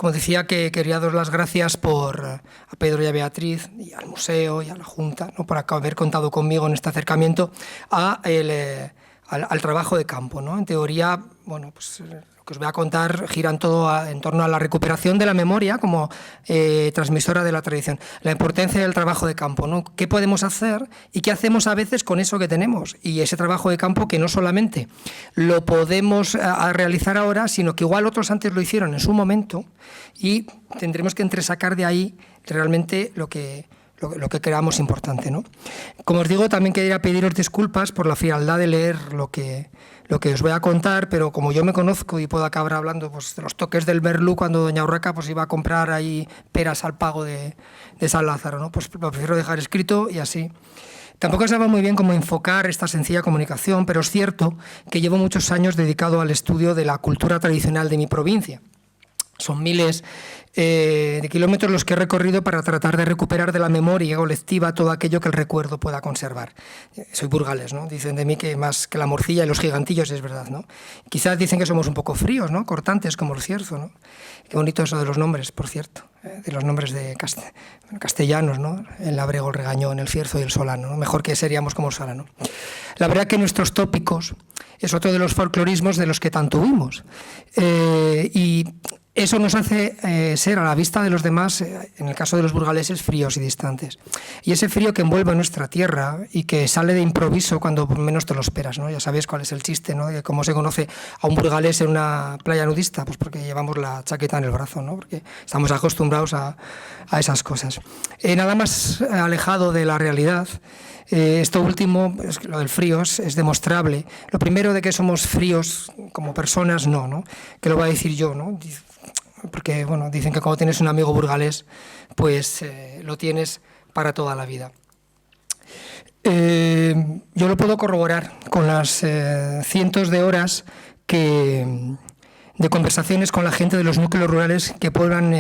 como decía, que quería dar las gracias a Pedro y a Beatriz, y al museo y a la Junta, ¿no?, por haber contado conmigo en este acercamiento al trabajo de campo, ¿no? En teoría, bueno, pues lo que os voy a contar gira en torno a la recuperación de la memoria como transmisora de la tradición, la importancia del trabajo de campo, ¿no? ¿Qué podemos hacer y qué hacemos a veces con eso que tenemos? Y ese trabajo de campo que no solamente lo podemos realizar ahora, sino que igual otros antes lo hicieron en su momento y tendremos que entresacar de ahí realmente lo que creamos importante, ¿no? Como os digo, también quería pediros disculpas por la frialdad de leer lo que os voy a contar, pero como yo me conozco y puedo acabar hablando, pues, de los toques del Merlú cuando doña Urraca, pues, iba a comprar ahí peras al pago de San Lázaro, ¿no? Pues lo prefiero dejar escrito y así. Tampoco sabía muy bien cómo enfocar esta sencilla comunicación, pero es cierto que llevo muchos años dedicado al estudio de la cultura tradicional de mi provincia. Son miles de kilómetros los que he recorrido para tratar de recuperar de la memoria colectiva todo aquello que el recuerdo pueda conservar. Soy burgalés, ¿no? Dicen de mí que más que la morcilla y los gigantillos, es verdad, ¿no? Quizás dicen que somos un poco fríos, ¿no? Cortantes como el cierzo, ¿no? Qué bonito eso de los nombres, por cierto, de los nombres de castellanos, ¿no? El labrego, el regañón, el cierzo y el solano, ¿no? Mejor que seríamos como el solano. La verdad que nuestros tópicos es otro de los folclorismos de los que tanto huimos. Y eso nos hace ser, a la vista de los demás, en el caso de los burgaleses, fríos y distantes. Y ese frío que envuelve nuestra tierra y que sale de improviso cuando menos te lo esperas, ¿no? Ya sabéis cuál es el chiste, ¿no? De cómo se conoce a un burgalés en una playa nudista, pues porque llevamos la chaqueta en el brazo, ¿no? Porque estamos acostumbrados a esas cosas. Nada más alejado de la realidad. Esto último, lo del frío, es demostrable. Lo primero de que somos fríos como personas, no, que lo voy a decir yo, ¿no? Porque, bueno, dicen que cuando tienes un amigo burgalés, pues lo tienes para toda la vida. Yo lo puedo corroborar con las cientos de horas de conversaciones con la gente de los núcleos rurales que pueblan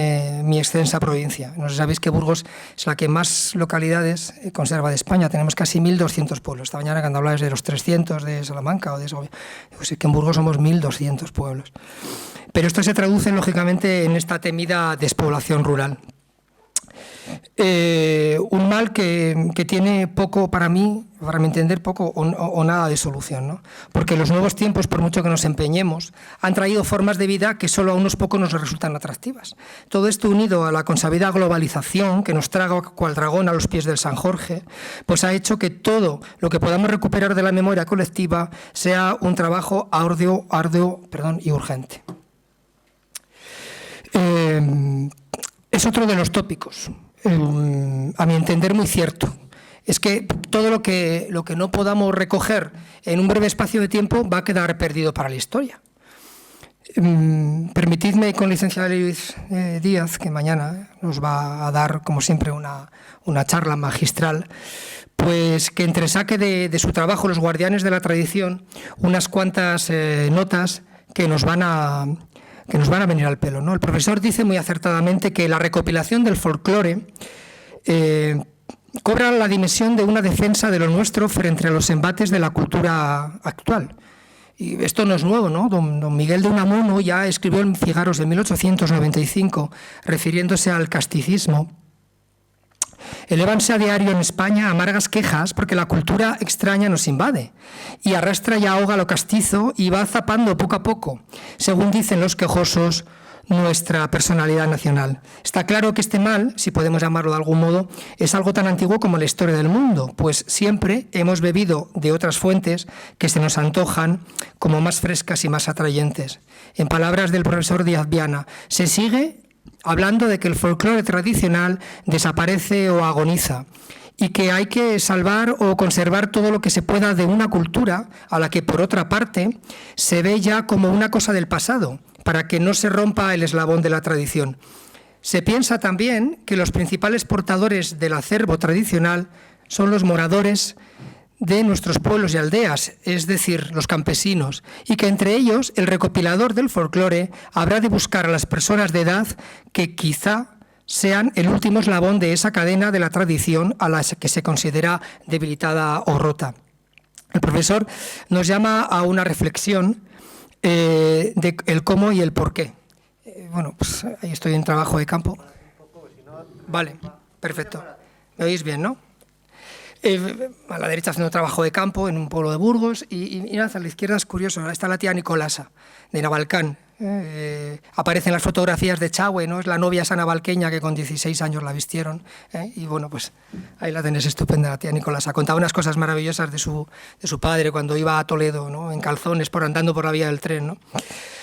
mi extensa provincia. No sé si sabéis que Burgos es la que más localidades conserva de España. Tenemos casi 1.200 pueblos. Esta mañana cuando hablabas de los 300 de Salamanca o de eso, pues que en Burgos somos 1.200 pueblos. Pero esto se traduce, lógicamente, en esta temida despoblación rural. Un mal que tiene poco, para mí entender, poco o nada de solución, ¿no? Porque los nuevos tiempos, por mucho que nos empeñemos, han traído formas de vida que solo a unos pocos nos resultan atractivas. Todo esto unido a la consabida globalización que nos traga cual dragón a los pies del San Jorge, pues ha hecho que todo lo que podamos recuperar de la memoria colectiva sea un trabajo arduo y urgente. Es otro de los tópicos, a mi entender muy cierto. Es que todo lo que no podamos recoger en un breve espacio de tiempo va a quedar perdido para la historia. Permitidme, con licencia de Luis Díaz, que mañana nos va a dar, como siempre, una charla magistral, pues que entresaque de su trabajo Los Guardianes de la Tradición unas cuantas notas que nos van a venir al pelo, ¿no? El profesor dice muy acertadamente que la recopilación del folclore cobra la dimensión de una defensa de lo nuestro frente a los embates de la cultura actual. Y esto no es nuevo, ¿no? Don Miguel de Unamuno ya escribió en Figaros en 1895, refiriéndose al casticismo. Elévanse a diario en España amargas quejas porque la cultura extraña nos invade y arrastra y ahoga lo castizo y va zapando poco a poco, según dicen los quejosos, nuestra personalidad nacional. Está claro que este mal, si podemos llamarlo de algún modo, es algo tan antiguo como la historia del mundo, pues siempre hemos bebido de otras fuentes que se nos antojan como más frescas y más atrayentes. En palabras del profesor Díaz Viana, se sigue hablando de que el folclore tradicional desaparece o agoniza y que hay que salvar o conservar todo lo que se pueda de una cultura a la que, por otra parte, se ve ya como una cosa del pasado, para que no se rompa el eslabón de la tradición. Se piensa también que los principales portadores del acervo tradicional son los moradores de nuestros pueblos y aldeas, es decir, los campesinos, y que entre ellos el recopilador del folclore habrá de buscar a las personas de edad que quizá sean el último eslabón de esa cadena de la tradición a la que se considera debilitada o rota. El profesor nos llama a una reflexión de el cómo y el por qué. bueno, pues ahí estoy en trabajo de campo. Vale, perfecto. ¿Me oís bien, no? A la derecha haciendo trabajo de campo en un pueblo de Burgos y mirad, a la izquierda es curioso, está la tía Nicolasa, de Navalcán. Aparecen las fotografías de Chahue, ¿no? Es la novia esa navalqueña que con 16 años la vistieron, y bueno, pues ahí la tenés estupenda, la tía Nicolasa. Contaba unas cosas maravillosas de su padre cuando iba a Toledo, ¿no? En calzones, andando por la vía del tren, ¿no?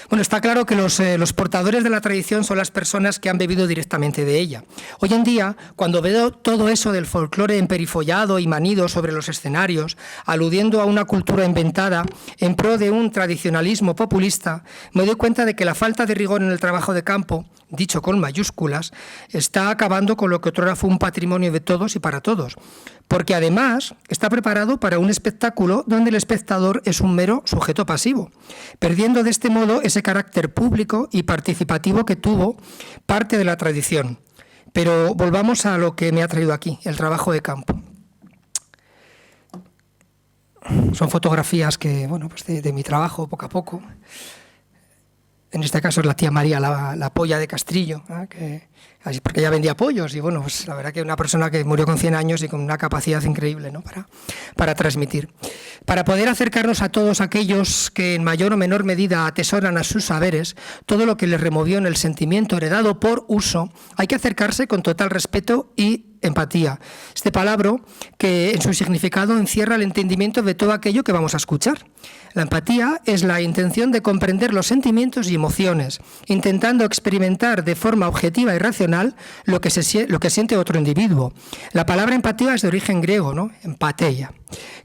Bueno, está claro que los portadores de la tradición son las personas que han bebido directamente de ella. Hoy en día, cuando veo todo eso del folclore emperifollado y manido sobre los escenarios, aludiendo a una cultura inventada en pro de un tradicionalismo populista, me doy cuenta de que la falta de rigor en el trabajo de campo, dicho con mayúsculas, está acabando con lo que otrora fue un patrimonio de todos y para todos. Porque además está preparado para un espectáculo donde el espectador es un mero sujeto pasivo, perdiendo de este modo ese carácter público y participativo que tuvo parte de la tradición. Pero volvamos a lo que me ha traído aquí, el trabajo de campo. Son fotografías que, bueno, pues de mi trabajo poco a poco. En este caso es la tía María, la polla de Castrillo, porque ella vendía pollos y bueno, pues la verdad que una persona que murió con 100 años y con una capacidad increíble, ¿no? para transmitir. Para poder acercarnos a todos aquellos que en mayor o menor medida atesoran a sus saberes, todo lo que les removió en el sentimiento heredado por uso, hay que acercarse con total respeto y empatía. Este palabra que en su significado encierra el entendimiento de todo aquello que vamos a escuchar. La empatía es la intención de comprender los sentimientos y emociones, intentando experimentar de forma objetiva y racional lo que siente otro individuo. La palabra empatía es de origen griego, ¿no? Empateia,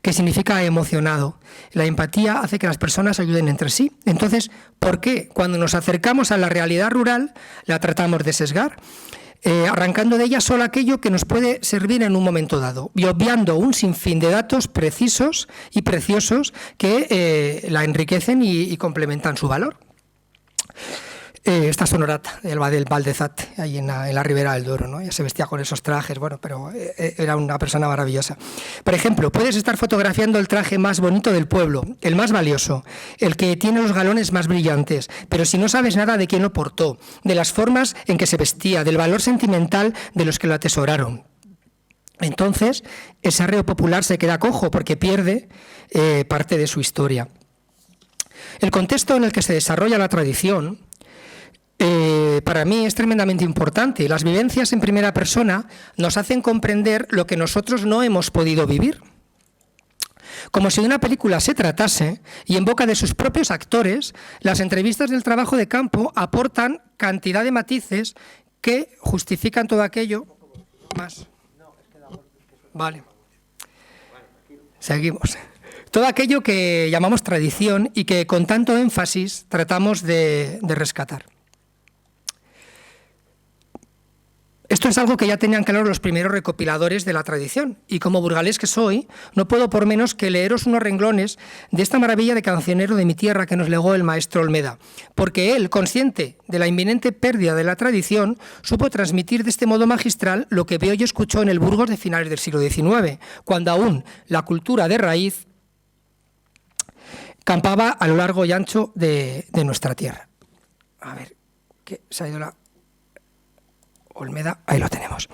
que significa emocionado. La empatía hace que las personas ayuden entre sí. Entonces, ¿por qué cuando nos acercamos a la realidad rural la tratamos de sesgar? Arrancando de ella solo aquello que nos puede servir en un momento dado y obviando un sinfín de datos precisos y preciosos que la enriquecen y complementan su valor. Esta Sonorata, el Valdezat, ahí en la Ribera del Duero, ¿no? Ella se vestía con esos trajes, bueno, pero era una persona maravillosa. Por ejemplo, puedes estar fotografiando el traje más bonito del pueblo, el más valioso, el que tiene los galones más brillantes, pero si no sabes nada de quién lo portó, de las formas en que se vestía, del valor sentimental de los que lo atesoraron, entonces ese arreo popular se queda cojo porque pierde parte de su historia. El contexto en el que se desarrolla la tradición para mí es tremendamente importante. Las vivencias en primera persona nos hacen comprender lo que nosotros no hemos podido vivir. Como si de una película se tratase, y en boca de sus propios actores, las entrevistas del trabajo de campo aportan cantidad de matices que justifican todo aquello más. Vale. Seguimos. Todo aquello que llamamos tradición y que con tanto énfasis tratamos de rescatar. Esto es algo que ya tenían claro los primeros recopiladores de la tradición, y como burgalés que soy, no puedo por menos que leeros unos renglones de esta maravilla de cancionero de mi tierra que nos legó el maestro Olmeda, porque él, consciente de la inminente pérdida de la tradición, supo transmitir de este modo magistral lo que vio y escuchó en el Burgos de finales del siglo XIX, cuando aún la cultura de raíz campaba a lo largo y ancho de nuestra tierra. A ver, que se ha ido la... Olmeda, ahí lo tenemos.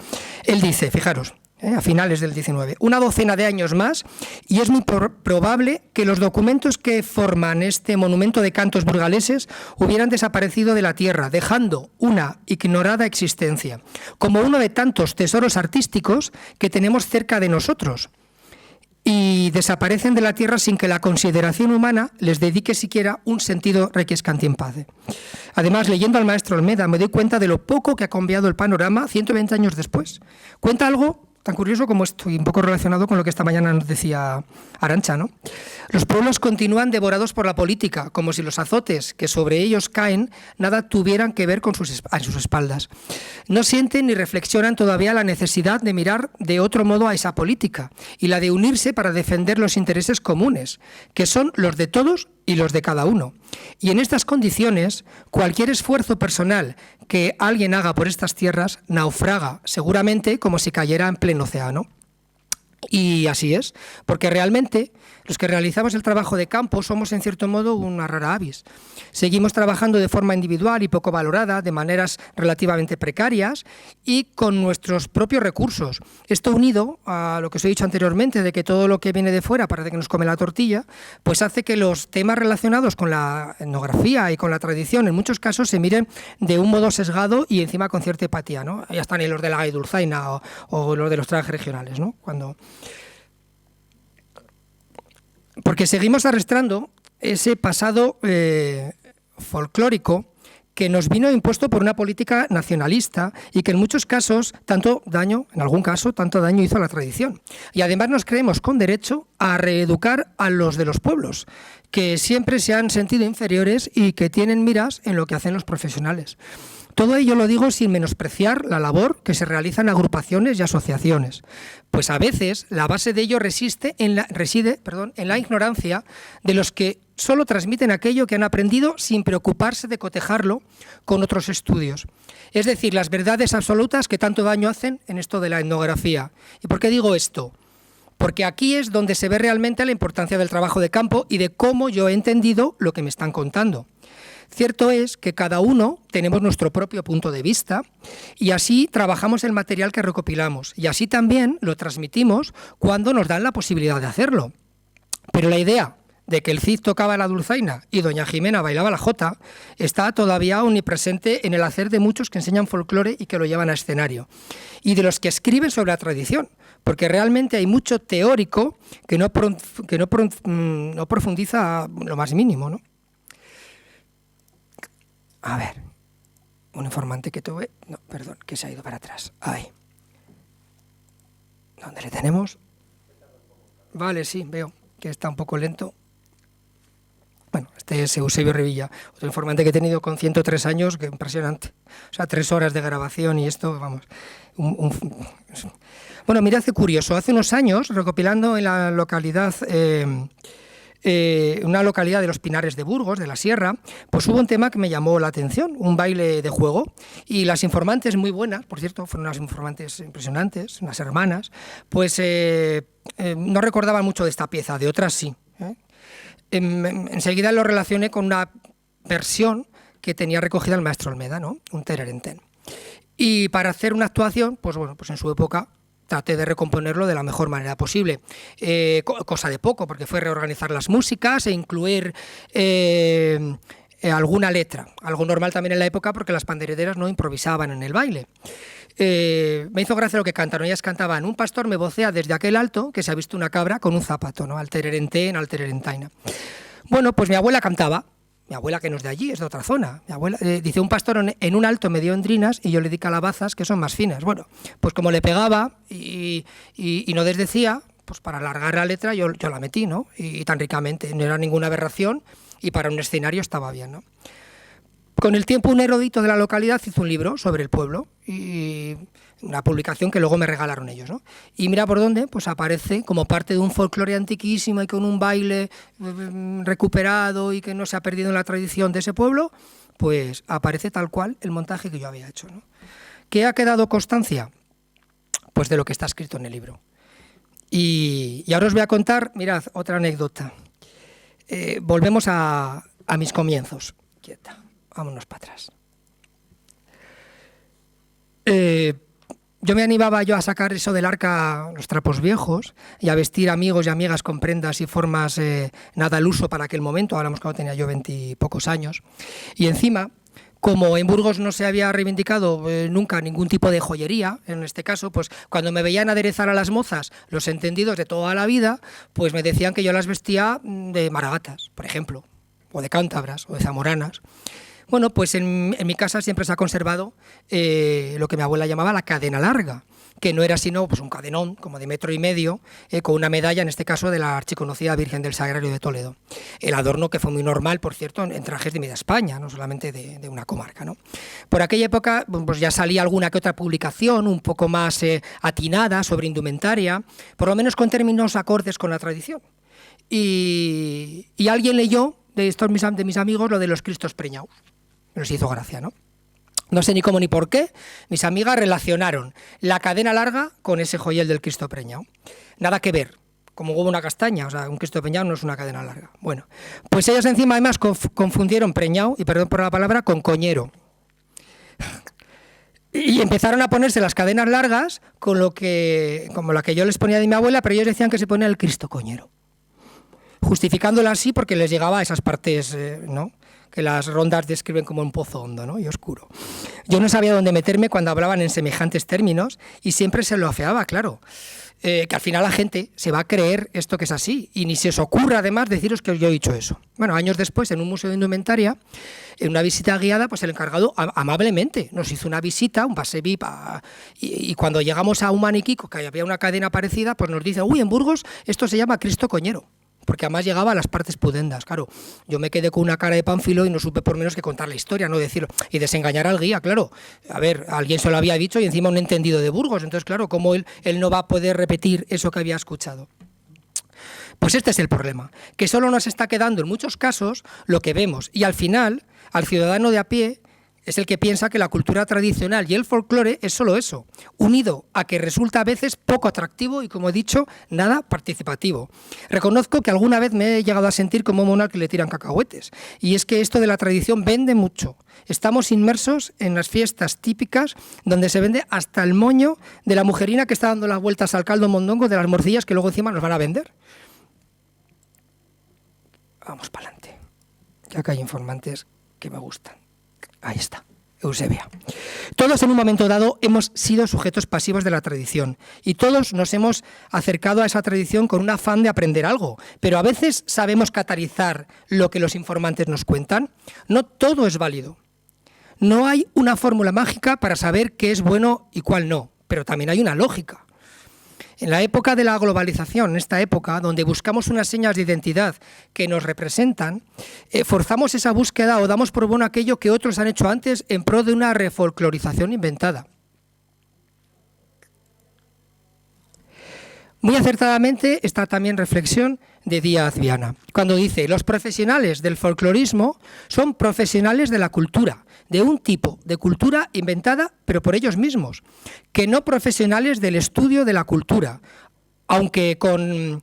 Él dice, fijaros, a finales del 19, una docena de años más, y es muy probable que los documentos que forman este monumento de cantos burgaleses hubieran desaparecido de la tierra, dejando una ignorada existencia, como uno de tantos tesoros artísticos que tenemos cerca de nosotros, y desaparecen de la tierra sin que la consideración humana les dedique siquiera un sentido requiescant in pace. Además, leyendo al maestro Olmeda, me doy cuenta de lo poco que ha cambiado el panorama 120 años después. Cuenta algo tan curioso como esto, y un poco relacionado con lo que esta mañana nos decía Arantxa, ¿no? Los pueblos continúan devorados por la política, como si los azotes que sobre ellos caen nada tuvieran que ver a sus espaldas. No sienten ni reflexionan todavía la necesidad de mirar de otro modo a esa política y la de unirse para defender los intereses comunes, que son los de todos y los de cada uno. Y en estas condiciones, cualquier esfuerzo personal que alguien haga por estas tierras naufraga, seguramente como si cayera en pleno océano. Y así es, porque realmente los que realizamos el trabajo de campo somos en cierto modo una rara avis. Seguimos trabajando de forma individual y poco valorada, de maneras relativamente precarias y con nuestros propios recursos. Esto unido a lo que os he dicho anteriormente, de que todo lo que viene de fuera parece que nos come la tortilla, pues hace que los temas relacionados con la etnografía y con la tradición en muchos casos se miren de un modo sesgado y encima con cierta apatía, ¿no? Ya están en los de la gaidulzaina o los de los trajes regionales, ¿no? Porque seguimos arrastrando ese pasado folclórico que nos vino impuesto por una política nacionalista y que en muchos casos, en algún caso, tanto daño hizo a la tradición. Y además nos creemos con derecho a reeducar a los de los pueblos, que siempre se han sentido inferiores y que tienen miras en lo que hacen los profesionales. Todo ello lo digo sin menospreciar la labor que se realiza en agrupaciones y asociaciones, pues a veces la base de ello reside en la ignorancia de los que solo transmiten aquello que han aprendido sin preocuparse de cotejarlo con otros estudios. Es decir, las verdades absolutas que tanto daño hacen en esto de la etnografía. ¿Y por qué digo esto? Porque aquí es donde se ve realmente la importancia del trabajo de campo y de cómo yo he entendido lo que me están contando. Cierto es que cada uno tenemos nuestro propio punto de vista y así trabajamos el material que recopilamos y así también lo transmitimos cuando nos dan la posibilidad de hacerlo. Pero la idea de que el Cid tocaba la dulzaina y doña Jimena bailaba la jota está todavía omnipresente en el hacer de muchos que enseñan folclore y que lo llevan a escenario y de los que escriben sobre la tradición, porque realmente hay mucho teórico que no profundiza lo más mínimo, ¿no? A ver, un informante que tuve... No, perdón, que se ha ido para atrás. Ahí. ¿Dónde le tenemos? Vale, sí, veo que está un poco lento. Bueno, este es Eusebio Revilla, otro informante que he tenido con 103 años, que impresionante. O sea, 3 horas de grabación y esto, vamos... Bueno, mirad qué curioso. Hace unos años, recopilando en la localidad... una localidad de los Pinares de Burgos, de la Sierra, pues hubo un tema que me llamó la atención, un baile de juego, y las informantes muy buenas, por cierto, fueron unas informantes impresionantes, unas hermanas, pues no recordaban mucho de esta pieza, de otras sí. Enseguida lo relacioné con una versión que tenía recogida el maestro Olmeda, ¿no? Un tererentén. Y para hacer una actuación, pues bueno, pues en su época traté de recomponerlo de la mejor manera posible. Cosa de poco, porque fue reorganizar las músicas e incluir alguna letra. Algo normal también en la época porque las pandereteras no improvisaban en el baile. Me hizo gracia lo que cantaron. Ellas cantaban: un pastor me vocea desde aquel alto que se ha visto una cabra con un zapato, ¿no? Al tererentén, al tererentaina. Bueno, pues mi abuela cantaba. Mi abuela, que no es de allí, es de otra zona. Mi abuela dice: un pastor en un alto me dio endrinas y yo le di calabazas que son más finas. Bueno, pues como le pegaba y no desdecía, pues para alargar la letra yo la metí, ¿no? Y tan ricamente, no era ninguna aberración y para un escenario estaba bien, ¿no? Con el tiempo un erudito de la localidad hizo un libro sobre el pueblo y una publicación que luego me regalaron ellos, ¿no? Y mira por dónde, pues aparece como parte de un folclore antiquísimo y con un baile recuperado y que no se ha perdido en la tradición de ese pueblo, pues aparece tal cual el montaje que yo había hecho, ¿no? ¿Qué ha quedado constancia? Pues de lo que está escrito en el libro. Y ahora os voy a contar, mirad, otra anécdota. Volvemos a mis comienzos. Quieta, vámonos para atrás. Yo me animaba a sacar eso del arca, los trapos viejos, y a vestir amigos y amigas con prendas y formas nada al uso para aquel momento. Hablamos cuando tenía yo 20 y pocos años. Y encima, como en Burgos no se había reivindicado nunca ningún tipo de joyería, en este caso, pues cuando me veían aderezar a las mozas los entendidos de toda la vida, pues me decían que yo las vestía de maragatas, por ejemplo, o de cántabras, o de zamoranas. Bueno, pues en mi casa siempre se ha conservado lo que mi abuela llamaba la cadena larga, que no era sino pues un cadenón como de 1,5 metros, con una medalla, en este caso de la archiconocida Virgen del Sagrario de Toledo. El adorno que fue muy normal, por cierto, en trajes de media España, no solamente de una comarca, ¿no? Por aquella época pues ya salía alguna que otra publicación un poco más atinada sobre indumentaria, por lo menos con términos acordes con la tradición. Y alguien leyó de mis amigos lo de los Cristos preñados. Nos hizo gracia, ¿no? No sé ni cómo ni por qué, mis amigas relacionaron la cadena larga con ese joyel del Cristo preñado. Nada que ver, como huevo una castaña, o sea, un Cristo preñado no es una cadena larga. Bueno, pues ellos encima además confundieron preñado, y perdón por la palabra, con coñero. Y empezaron a ponerse las cadenas largas como la que yo les ponía de mi abuela, pero ellos decían que se ponía el Cristo coñero, justificándola así porque les llegaba a esas partes, ¿no?, que las rondas describen como un pozo hondo, ¿no?, y oscuro. Yo no sabía dónde meterme cuando hablaban en semejantes términos y siempre se lo afeaba, claro. Que al final la gente se va a creer esto que es así y ni se os ocurra además deciros que yo he dicho eso. Bueno, años después, en un museo de indumentaria, en una visita guiada, pues el encargado amablemente nos hizo una visita, un pase VIP, y cuando llegamos a un maniquí, que había una cadena parecida, pues nos dice, uy, en Burgos esto se llama Cristo coñero. Porque además llegaba a las partes pudendas. Claro, yo me quedé con una cara de pánfilo y no supe por menos que contar la historia, no decirlo. Y desengañar al guía, claro. A ver, alguien se lo había dicho y encima un entendido de Burgos. Entonces, claro, ¿cómo él no va a poder repetir eso que había escuchado? Pues este es el problema, que solo nos está quedando en muchos casos lo que vemos. Y al final, al ciudadano de a pie es el que piensa que la cultura tradicional y el folclore es solo eso, unido a que resulta a veces poco atractivo y, como he dicho, nada participativo. Reconozco que alguna vez me he llegado a sentir como un mono al que le tiran cacahuetes, y es que esto de la tradición vende mucho. Estamos inmersos en las fiestas típicas donde se vende hasta el moño de la mujerina que está dando las vueltas al caldo mondongo de las morcillas que luego encima nos van a vender. Vamos para adelante, ya que hay informantes que me gustan. Ahí está, Eusebia. Todos en un momento dado hemos sido sujetos pasivos de la tradición y todos nos hemos acercado a esa tradición con un afán de aprender algo, pero a veces sabemos catalizar lo que los informantes nos cuentan. No todo es válido. No hay una fórmula mágica para saber qué es bueno y cuál no, pero también hay una lógica. En la época de la globalización, en esta época donde buscamos unas señas de identidad que nos representan, forzamos esa búsqueda o damos por bueno aquello que otros han hecho antes en pro de una refolclorización inventada. Muy acertadamente está también reflexión de Díaz Viana, cuando dice: los profesionales del folclorismo son profesionales de la cultura, de un tipo de cultura inventada, pero por ellos mismos, que no profesionales del estudio de la cultura, aunque con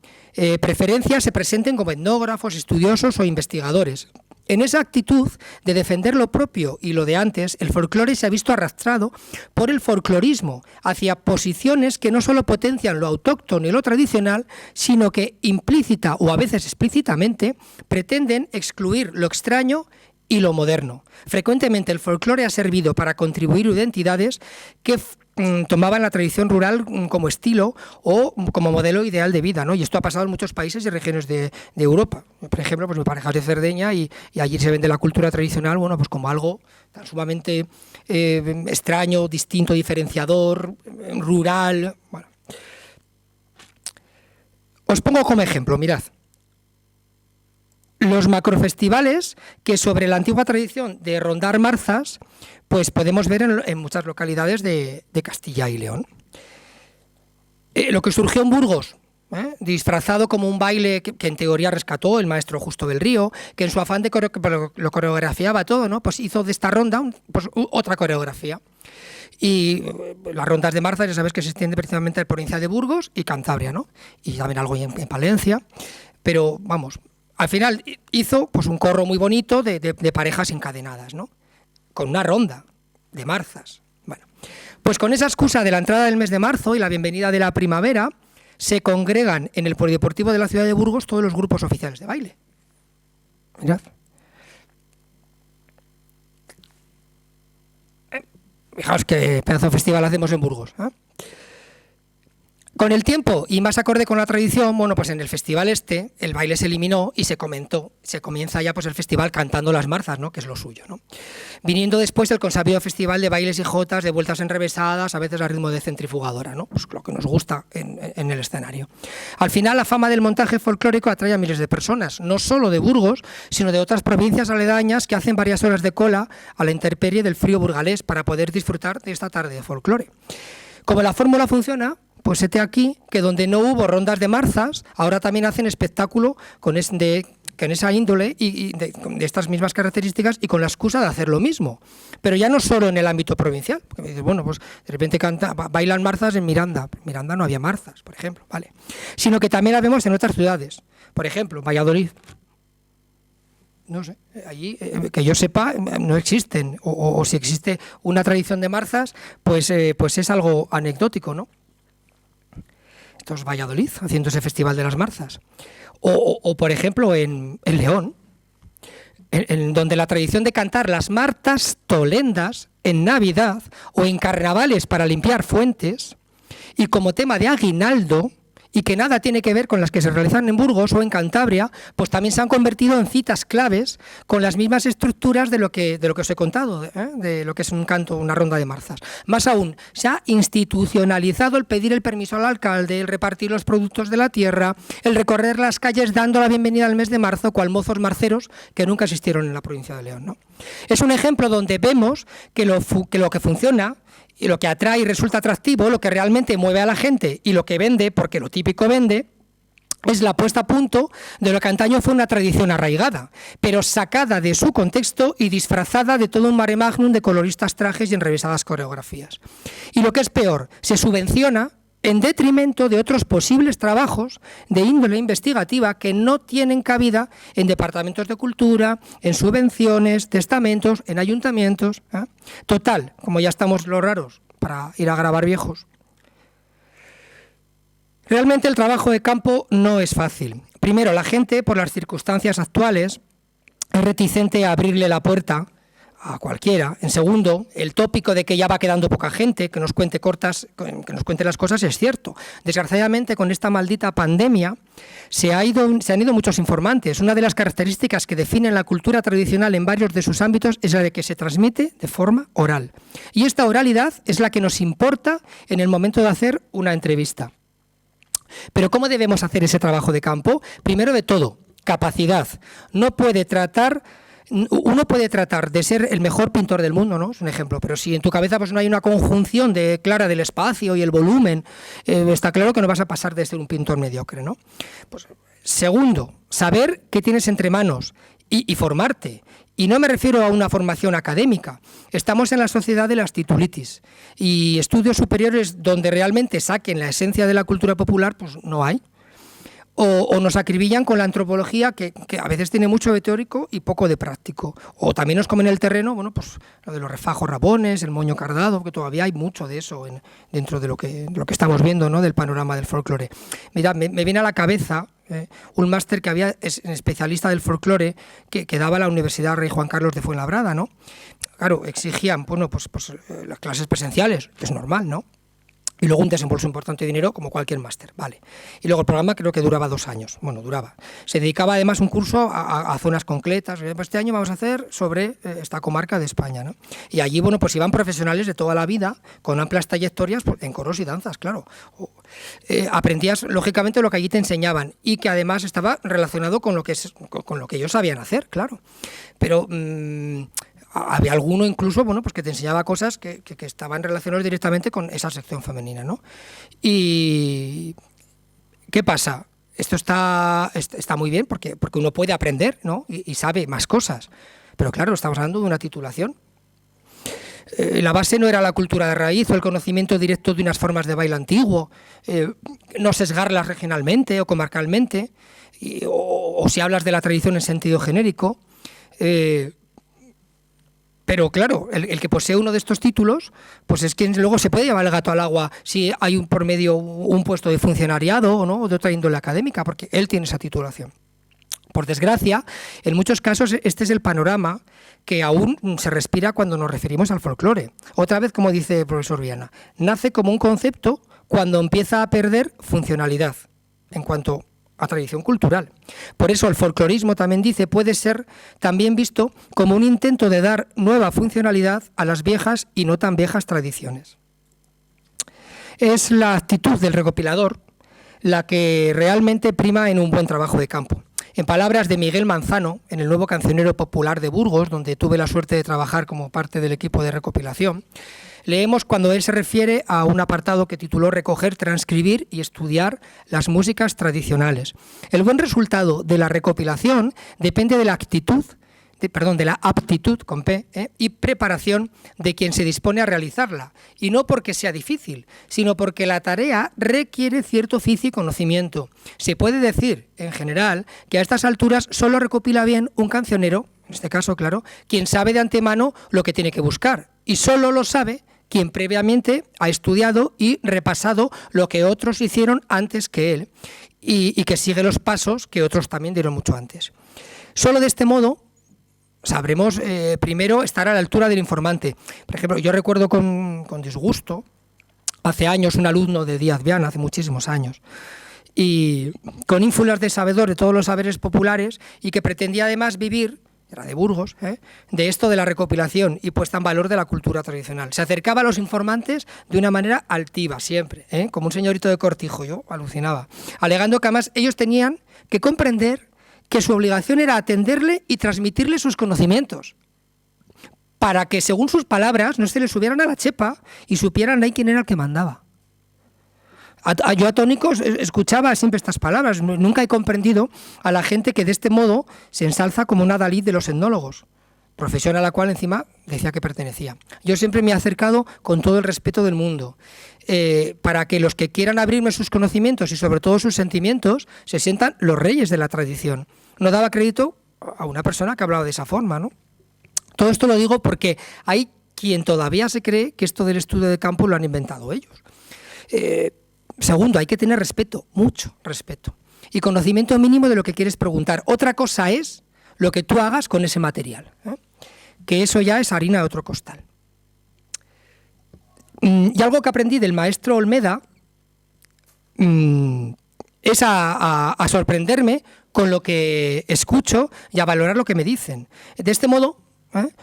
preferencia se presenten como etnógrafos, estudiosos o investigadores. En esa actitud de defender lo propio y lo de antes, el folclore se ha visto arrastrado por el folclorismo hacia posiciones que no solo potencian lo autóctono y lo tradicional, sino que implícita o a veces explícitamente pretenden excluir lo extraño y lo moderno. Frecuentemente el folclore ha servido para contribuir identidades que tomaban la tradición rural como estilo o como modelo ideal de vida, ¿no? Y esto ha pasado en muchos países y regiones de Europa. Por ejemplo, pues mi pareja es de Cerdeña y allí se vende la cultura tradicional, bueno, pues como algo tan sumamente extraño, distinto, diferenciador, rural. Bueno. Os pongo como ejemplo, mirad. Los macrofestivales que sobre la antigua tradición de rondar marzas, pues podemos ver en muchas localidades de Castilla y León. Lo que surgió en Burgos, disfrazado como un baile que en teoría rescató el maestro Justo del Río, que en su afán de lo coreografiaba todo, ¿no? Pues hizo de esta ronda otra coreografía. Y las rondas de marzas, ya sabes que se extiende precisamente a la provincia de Burgos y Cantabria, ¿no? Y también algo en Palencia, pero vamos, al final hizo pues un corro muy bonito de parejas encadenadas, ¿no? Con una ronda de marzas. Bueno, pues con esa excusa de la entrada del mes de marzo y la bienvenida de la primavera, se congregan en el polideportivo de la ciudad de Burgos todos los grupos oficiales de baile. Mirad. Fijaos qué pedazo de festival hacemos en Burgos, ¿eh? Con el tiempo, y más acorde con la tradición, bueno, pues en el festival el baile se eliminó y se comienza ya pues el festival cantando las marzas, ¿no? Que es lo suyo, ¿no? Viniendo después el consabido festival de bailes y jotas, de vueltas enrevesadas, a veces a ritmo de centrifugadora, ¿no? Pues lo que nos gusta en el escenario. Al final, la fama del montaje folclórico atrae a miles de personas, no solo de Burgos, sino de otras provincias aledañas que hacen varias horas de cola a la intemperie del frío burgalés para poder disfrutar de esta tarde de folclore. Como la fórmula funciona, pues hete aquí que donde no hubo rondas de marzas, ahora también hacen espectáculo con esa índole y de estas mismas características y con la excusa de hacer lo mismo. Pero ya no solo en el ámbito provincial. Porque me dices, bueno, pues de repente bailan marzas en Miranda. En Miranda no había marzas, por ejemplo, ¿vale? Sino que también las vemos en otras ciudades. Por ejemplo, Valladolid. No sé, allí, que yo sepa, no existen. O si existe una tradición de marzas, pues es algo anecdótico, ¿no? Esto es Valladolid, haciendo ese festival de las marzas. O por ejemplo, en León, en donde la tradición de cantar las martas tolendas en Navidad o en carnavales para limpiar fuentes y como tema de aguinaldo, y que nada tiene que ver con las que se realizan en Burgos o en Cantabria, pues también se han convertido en citas claves con las mismas estructuras de lo que os he contado, de lo que es un canto, una ronda de marzas. Más aún, se ha institucionalizado el pedir el permiso al alcalde, el repartir los productos de la tierra, el recorrer las calles dando la bienvenida al mes de marzo, cual mozos marceros que nunca existieron en la provincia de León, ¿no? Es un ejemplo donde vemos que lo que funciona y lo que atrae y resulta atractivo, lo que realmente mueve a la gente y lo que vende, porque lo típico vende, es la puesta a punto de lo que antaño fue una tradición arraigada, pero sacada de su contexto y disfrazada de todo un mare magnum de coloristas trajes y enrevesadas coreografías. Y lo que es peor, se subvenciona en detrimento de otros posibles trabajos de índole investigativa que no tienen cabida en departamentos de cultura, en subvenciones, testamentos, en ayuntamientos. Total, como ya estamos los raros para ir a grabar viejos. Realmente el trabajo de campo no es fácil. Primero, la gente, por las circunstancias actuales, es reticente a abrirle la puerta a cualquiera. En segundo, el tópico de que ya va quedando poca gente que nos cuente las cosas es cierto. Desgraciadamente, con esta maldita pandemia se han ido muchos informantes. Una de las características que definen la cultura tradicional en varios de sus ámbitos es la de que se transmite de forma oral. Y esta oralidad es la que nos importa en el momento de hacer una entrevista. Pero ¿cómo debemos hacer ese trabajo de campo? Primero de todo, capacidad. Uno puede tratar de ser el mejor pintor del mundo, ¿no? Es un ejemplo, pero si en tu cabeza pues no hay una conjunción clara del espacio y el volumen, está claro que no vas a pasar de ser un pintor mediocre, ¿no? Pues, segundo, saber qué tienes entre manos y formarte. Y no me refiero a una formación académica. Estamos en la sociedad de las titulitis y estudios superiores donde realmente saquen la esencia de la cultura popular, pues no hay. O nos acribillan con la antropología que a veces tiene mucho de teórico y poco de práctico. O también nos comen el terreno, bueno, pues lo de los refajos rabones, el moño cardado, que todavía hay mucho de eso dentro de lo que estamos viendo, ¿no? Del panorama del folclore. Mira, me viene a la cabeza un máster que había especialista del folclore que daba la Universidad Rey Juan Carlos de Fuenlabrada, ¿no? Claro, exigían, bueno, pues las clases presenciales, que es normal, ¿no? Y luego un desembolso importante de dinero como cualquier máster, vale. Y luego el programa creo que duraba 2 años, bueno, duraba. Se dedicaba además un curso a zonas concretas. Este año vamos a hacer sobre esta comarca de España, ¿no? Y allí, bueno, pues iban profesionales de toda la vida, con amplias trayectorias en coros y danzas, claro. Aprendías, lógicamente, lo que allí te enseñaban y que además estaba relacionado con lo que ellos sabían hacer, claro. Pero había alguno incluso, bueno, pues que te enseñaba cosas que estaban relacionadas directamente con esa sección femenina, ¿no? Y ¿qué pasa? Esto está muy bien porque uno puede aprender, ¿no? Y sabe más cosas. Pero claro, estamos hablando de una titulación. La base no era la cultura de raíz o el conocimiento directo de unas formas de baile antiguo, no sesgarlas regionalmente o comarcalmente, o si hablas de la tradición en sentido genérico. Pero claro, el que posee uno de estos títulos, pues es quien luego se puede llevar el gato al agua si hay por medio un puesto de funcionariado o no, o de otra índole académica, porque él tiene esa titulación. Por desgracia, en muchos casos este es el panorama que aún se respira cuando nos referimos al folclore. Otra vez, como dice el profesor Viana, nace como un concepto cuando empieza a perder funcionalidad en cuanto a tradición cultural. Por eso el folclorismo, también dice, puede ser también visto como un intento de dar nueva funcionalidad a las viejas y no tan viejas tradiciones. Es la actitud del recopilador la que realmente prima en un buen trabajo de campo. En palabras de Miguel Manzano, en el Nuevo Cancionero Popular de Burgos, donde tuve la suerte de trabajar como parte del equipo de recopilación, leemos cuando él se refiere a un apartado que tituló Recoger, transcribir y estudiar las músicas tradicionales. El buen resultado de la recopilación depende de la de la aptitud con P, y preparación de quien se dispone a realizarla. Y no porque sea difícil, sino porque la tarea requiere cierto oficio y conocimiento. Se puede decir, en general, que a estas alturas solo recopila bien un cancionero, en este caso, claro, quien sabe de antemano lo que tiene que buscar. Y solo lo sabe quien previamente ha estudiado y repasado lo que otros hicieron antes que él y que sigue los pasos que otros también dieron mucho antes. Solo de este modo sabremos primero estar a la altura del informante. Por ejemplo, yo recuerdo con disgusto, hace años, un alumno de Díaz Viana, hace muchísimos años, y con ínfulas de sabedor de todos los saberes populares y que pretendía además vivir, era de Burgos, de esto de la recopilación y puesta en valor de la cultura tradicional. Se acercaba a los informantes de una manera altiva, siempre, como un señorito de cortijo, yo alucinaba, alegando que además ellos tenían que comprender que su obligación era atenderle y transmitirle sus conocimientos, para que, según sus palabras, no se le subieran a la chepa y supieran ahí quién era el que mandaba. Yo atónico escuchaba siempre estas palabras. Nunca he comprendido a la gente que de este modo se ensalza como una Dalí de los etnólogos, profesión a la cual encima decía que pertenecía. Yo siempre me he acercado con todo el respeto del mundo, para que los que quieran abrirme sus conocimientos y sobre todo sus sentimientos se sientan los reyes de la tradición. No daba crédito a una persona que hablaba de esa forma, ¿no? Todo esto lo digo porque hay quien todavía se cree que esto del estudio de campo lo han inventado ellos. Segundo, hay que tener respeto, mucho respeto, y conocimiento mínimo de lo que quieres preguntar. Otra cosa es lo que tú hagas con ese material, que eso ya es harina de otro costal. Y algo que aprendí del maestro Olmeda es a sorprenderme con lo que escucho y a valorar lo que me dicen. De este modo,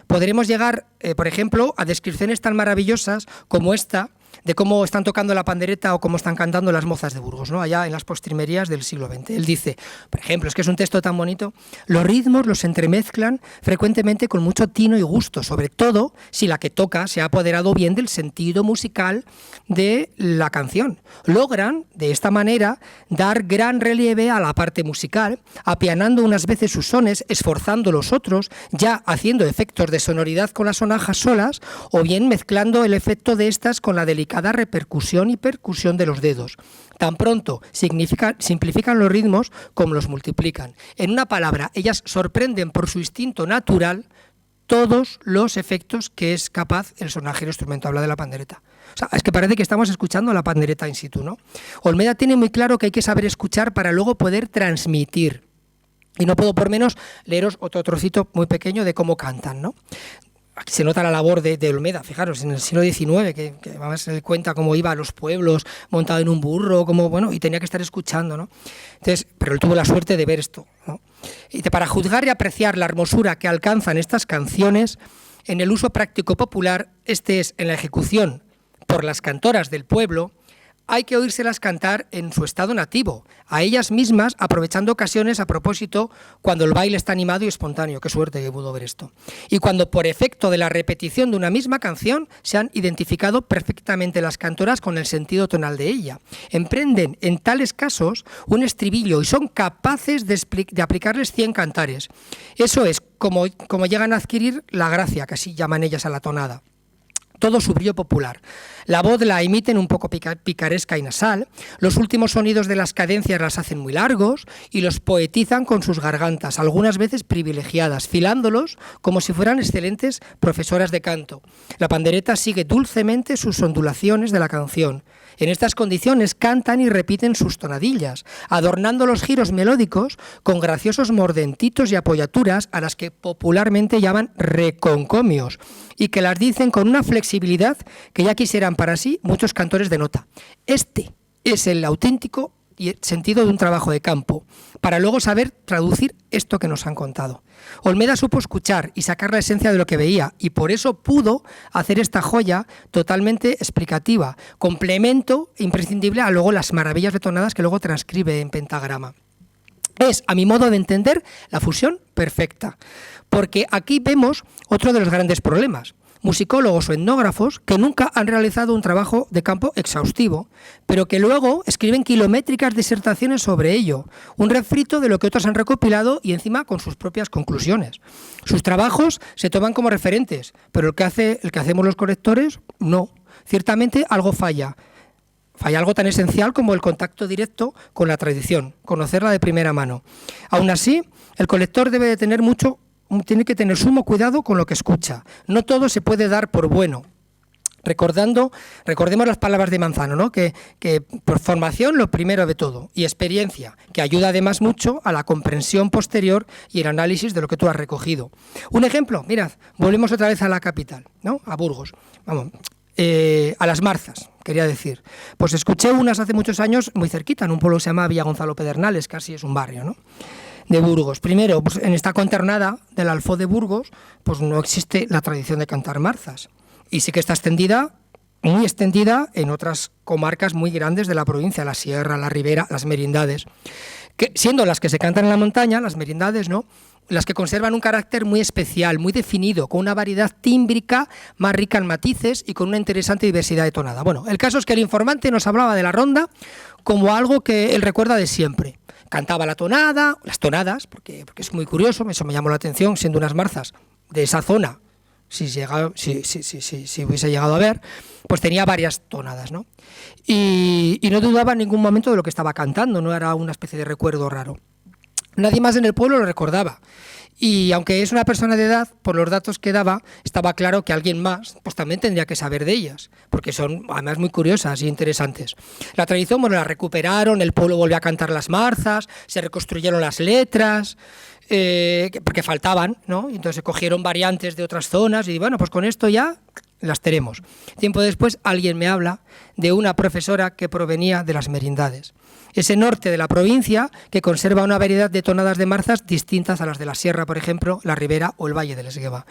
podremos llegar, por ejemplo, a descripciones tan maravillosas como esta, de cómo están tocando la pandereta o cómo están cantando las mozas de Burgos, ¿no? Allá en las postrimerías del siglo XX. Él dice, por ejemplo, es que es un texto tan bonito, los ritmos los entremezclan frecuentemente con mucho tino y gusto, sobre todo si la que toca se ha apoderado bien del sentido musical de la canción. Logran, de esta manera, dar gran relieve a la parte musical, apianando unas veces sus sones, esforzando los otros, ya haciendo efectos de sonoridad con las sonajas solas, o bien mezclando el efecto de estas con la delicada repercusión y percusión de los dedos. Tan pronto simplifican los ritmos como los multiplican. En una palabra, ellas sorprenden por su instinto natural todos los efectos que es capaz el sonajero instrumento. Habla de la pandereta. O sea, es que parece que estamos escuchando la pandereta in situ, ¿no? Olmeda tiene muy claro que hay que saber escuchar para luego poder transmitir. Y no puedo por menos leeros otro trocito muy pequeño de cómo cantan, ¿no? Aquí se nota la labor de Olmeda, fijaros, en el siglo XIX, que además él cuenta cómo iba a los pueblos montado en un burro, como, bueno, y tenía que estar escuchando, ¿no? Entonces, pero él tuvo la suerte de ver esto, ¿no? Y para juzgar y apreciar la hermosura que alcanzan estas canciones, en el uso práctico popular, este es en la ejecución por las cantoras del pueblo, hay que oírselas cantar en su estado nativo, a ellas mismas aprovechando ocasiones a propósito cuando el baile está animado y espontáneo. Qué suerte que pudo ver esto. Y cuando por efecto de la repetición de una misma canción se han identificado perfectamente las cantoras con el sentido tonal de ella. Emprenden en tales casos un estribillo y son capaces de aplicarles 100 cantares. Eso es como llegan a adquirir la gracia, que así llaman ellas a la tonada. Todo su brillo popular. La voz la emiten un poco picaresca y nasal, los últimos sonidos de las cadencias las hacen muy largos y los poetizan con sus gargantas, algunas veces privilegiadas, filándolos como si fueran excelentes profesoras de canto. La pandereta sigue dulcemente sus ondulaciones de la canción. En estas condiciones cantan y repiten sus tonadillas, adornando los giros melódicos con graciosos mordentitos y apoyaturas a las que popularmente llaman reconcomios y que las dicen con una flexibilidad que ya quisieran para sí muchos cantores de nota. Este es el auténtico sentido de un trabajo de campo, para luego saber traducir esto que nos han contado. Olmeda supo escuchar y sacar la esencia de lo que veía, y por eso pudo hacer esta joya totalmente explicativa, complemento imprescindible a luego las maravillas de tonadas que luego transcribe en pentagrama. Es, a mi modo de entender, la fusión perfecta. Porque aquí vemos otro de los grandes problemas. Musicólogos o etnógrafos que nunca han realizado un trabajo de campo exhaustivo, pero que luego escriben kilométricas disertaciones sobre ello, un refrito de lo que otros han recopilado y encima con sus propias conclusiones. Sus trabajos se toman como referentes, pero el que hacemos los colectores, no. Ciertamente algo falla. Falla algo tan esencial como el contacto directo con la tradición, conocerla de primera mano. Aún así, el colector tiene que tener sumo cuidado con lo que escucha. No todo se puede dar por bueno. Recordemos las palabras de Manzano, ¿no? Que por formación lo primero de todo, y experiencia, que ayuda además mucho a la comprensión posterior y el análisis de lo que tú has recogido. Un ejemplo, mirad, volvemos otra vez a la capital, ¿no? A Burgos. Vamos, a las Marzas, quería decir. Pues escuché unas hace muchos años muy cerquita, en un pueblo que se llama Villa Gonzalo Pedernales, casi es un barrio, ¿no? De Burgos. Primero, pues en esta contornada del Alfó de Burgos, pues no existe la tradición de cantar marzas. Y sí que está extendida, muy extendida, en otras comarcas muy grandes de la provincia, la Sierra, la Ribera, las merindades. Siendo las que se cantan en la montaña, las merindades, ¿no? Las que conservan un carácter muy especial, muy definido, con una variedad tímbrica más rica en matices y con una interesante diversidad de tonada. Bueno, el caso es que el informante nos hablaba de la ronda como algo que él recuerda de siempre. Cantaba la tonada, las tonadas, porque es muy curioso, eso me llamó la atención, siendo unas marzas de esa zona, si hubiese llegado a ver, pues tenía varias tonadas, ¿no? Y no dudaba en ningún momento de lo que estaba cantando, no era una especie de recuerdo raro. Nadie más en el pueblo lo recordaba. Y aunque es una persona de edad, por los datos que daba, estaba claro que alguien más pues también tendría que saber de ellas, porque son además muy curiosas y interesantes. La tradición, bueno, la recuperaron, el pueblo volvió a cantar las marzas, se reconstruyeron las letras, porque faltaban, ¿no? Y entonces se cogieron variantes de otras zonas y bueno, pues con esto ya las tenemos. Tiempo después alguien me habla de una profesora que provenía de las merindades. Ese norte de la provincia que conserva una variedad de tonadas de marzas distintas a las de la Sierra, por ejemplo, la Ribera o el Valle del Esgueva.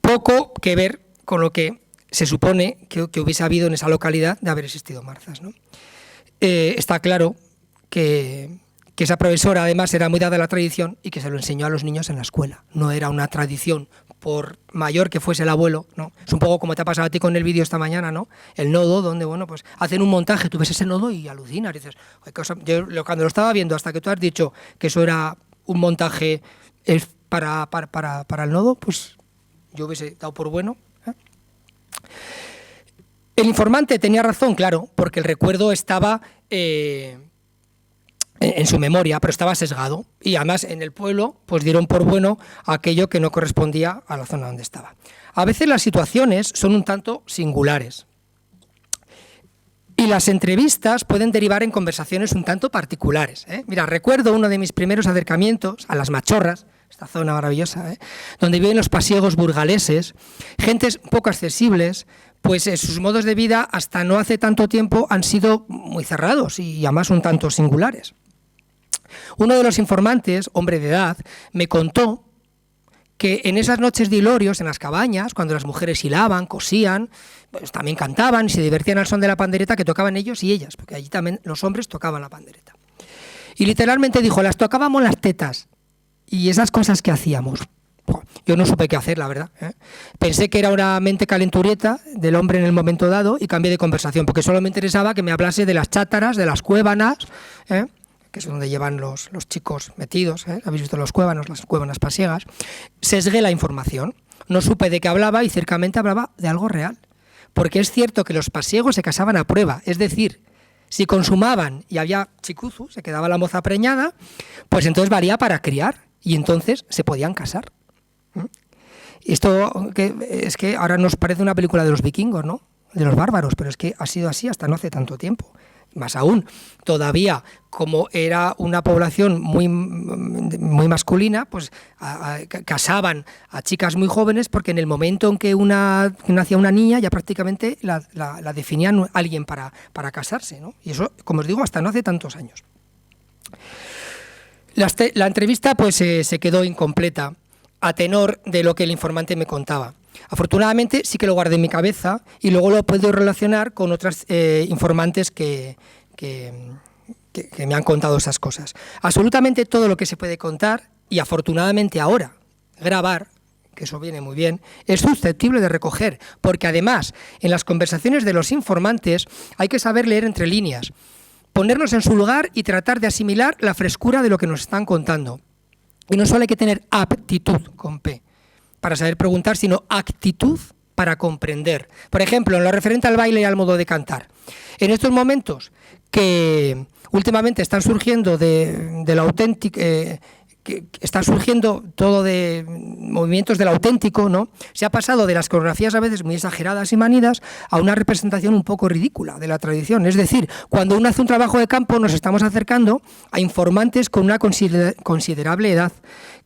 Poco que ver con lo que se supone que hubiese habido en esa localidad de haber existido marzas, ¿no? Está claro que esa profesora además era muy dada a la tradición y que se lo enseñó a los niños en la escuela. No era una tradición por mayor que fuese el abuelo, ¿no? Es un poco como te ha pasado a ti con el vídeo esta mañana, ¿no? El nodo, donde, bueno, pues hacen un montaje, tú ves ese nodo y alucinas, y dices, yo cuando lo estaba viendo, hasta que tú has dicho que eso era un montaje para el nodo, pues yo hubiese dado por bueno, ¿eh? El informante tenía razón, claro, porque el recuerdo estaba en su memoria, pero estaba sesgado. Y además en el pueblo pues dieron por bueno aquello que no correspondía a la zona donde estaba. A veces las situaciones son un tanto singulares. Y las entrevistas pueden derivar en conversaciones un tanto particulares, ¿eh? Mira, recuerdo uno de mis primeros acercamientos a las Machorras, esta zona maravillosa, donde viven los pasiegos burgaleses, gentes poco accesibles, pues sus modos de vida hasta no hace tanto tiempo han sido muy cerrados y además un tanto singulares. Uno de los informantes, hombre de edad, me contó que en esas noches de hilorios, en las cabañas, cuando las mujeres hilaban, cosían, pues también cantaban y se divertían al son de la pandereta que tocaban ellos y ellas, porque allí también los hombres tocaban la pandereta. Y literalmente dijo, las tocábamos las tetas y esas cosas que hacíamos. Yo no supe qué hacer, la verdad, ¿eh? Pensé que era una mente calenturieta del hombre en el momento dado y cambié de conversación, porque solo me interesaba que me hablase de las chátaras, de las cuévanas, que es donde llevan los chicos metidos, habéis visto los cuévanos, las cuévanas pasiegas. Sesgué la información, no supe de qué hablaba y cercamente hablaba de algo real, porque es cierto que los pasiegos se casaban a prueba, es decir, si consumaban y había chicuzu, se quedaba la moza preñada, pues entonces valía para criar y entonces se podían casar. Esto es que ahora nos parece una película de los vikingos, ¿no? De los bárbaros, pero es que ha sido así hasta no hace tanto tiempo. Más aún, todavía, como era una población muy masculina, pues casaban a chicas muy jóvenes porque en el momento en que nacía una niña ya prácticamente la definían alguien para casarse, ¿no? Y eso, como os digo, hasta no hace tantos años. La entrevista pues se quedó incompleta a tenor de lo que el informante me contaba. Afortunadamente sí que lo guardé en mi cabeza y luego lo puedo relacionar con otras informantes que que me han contado esas cosas. Absolutamente todo lo que se puede contar, y afortunadamente ahora grabar, que eso viene muy bien, es susceptible de recoger, porque además en las conversaciones de los informantes hay que saber leer entre líneas, ponernos en su lugar y tratar de asimilar la frescura de lo que nos están contando. Y no solo hay que tener aptitud con P para saber preguntar, sino actitud para comprender. Por ejemplo, en lo referente al baile y al modo de cantar. En estos momentos que últimamente están surgiendo de la auténtica... que está surgiendo todo de movimientos del auténtico, ¿no? Se ha pasado de las coreografías a veces muy exageradas y manidas a una representación un poco ridícula de la tradición. Es decir, cuando uno hace un trabajo de campo nos estamos acercando a informantes con una considerable edad,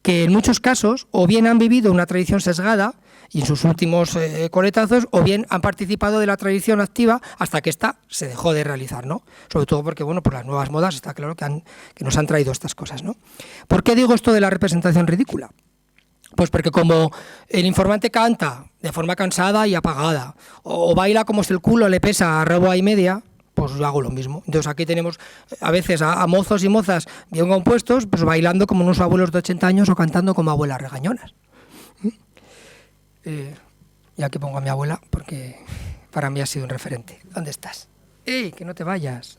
que en muchos casos o bien han vivido una tradición sesgada y en sus últimos coletazos, o bien han participado de la tradición activa hasta que ésta se dejó de realizar, ¿no? Sobre todo porque, bueno, por las nuevas modas está claro que nos han traído estas cosas, ¿no? ¿Por qué digo esto de la representación ridícula? Pues porque como el informante canta de forma cansada y apagada, o baila como si el culo le pesa a reboa y media, pues yo hago lo mismo. Entonces aquí tenemos a veces a mozos y mozas bien compuestos, pues bailando como unos abuelos de 80 años o cantando como abuelas regañonas. Y aquí pongo a mi abuela porque para mí ha sido un referente. ¿Dónde estás? ¡Ey, que no te vayas!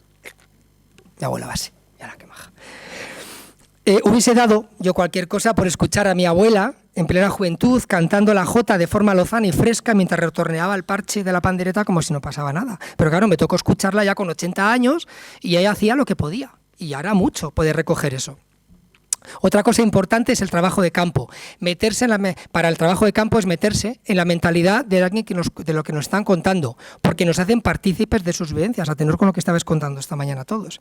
Mi abuela base, ya la que maja. Hubiese dado yo cualquier cosa por escuchar a mi abuela en plena juventud cantando la jota de forma lozana y fresca mientras retorneaba el parche de la pandereta como si no pasaba nada. Pero claro, me tocó escucharla ya con 80 años y ella hacía lo que podía. Y hará mucho poder recoger eso. Otra cosa importante es el trabajo de campo. Para el trabajo de campo es meterse en la mentalidad de alguien de lo que nos están contando, porque nos hacen partícipes de sus vivencias, a tenor con lo que estabais contando esta mañana todos.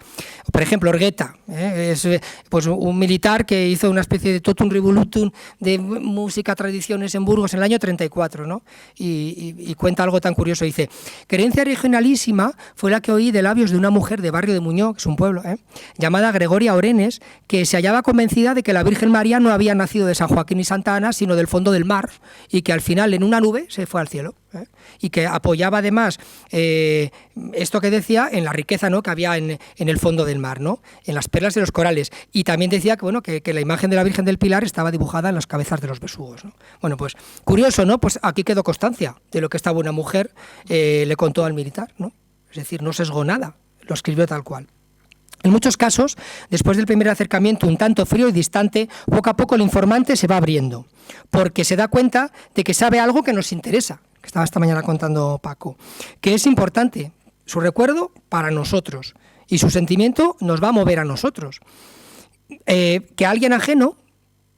Por ejemplo, Orgueta, es pues un militar que hizo una especie de totum revolutum de música tradiciones en Burgos en el año 34, ¿no? Y cuenta algo tan curioso, dice: "Querencia originalísima fue la que oí de labios de una mujer de Barrio de Muñoz, que es un pueblo, llamada Gregoria Orenes, que se hallaba convencida de que la Virgen María no había nacido de San Joaquín y Santa Ana, sino del fondo del mar, y que al final en una nube se fue al cielo, y que apoyaba además esto que decía en la riqueza, ¿no?, que había en el fondo del mar, ¿no?, en las perlas de los corales, y también decía que, bueno, que la imagen de la Virgen del Pilar estaba dibujada en las cabezas de los besugos, ¿no? Bueno, pues curioso, ¿no? Pues aquí quedó constancia de lo que esta buena mujer le contó al militar, ¿no? Es decir, no sesgó nada, lo escribió tal cual. En muchos casos, después del primer acercamiento un tanto frío y distante, poco a poco el informante se va abriendo, porque se da cuenta de que sabe algo que nos interesa, que estaba esta mañana contando Paco, que es importante, su recuerdo para nosotros, y su sentimiento nos va a mover a nosotros. Que alguien ajeno,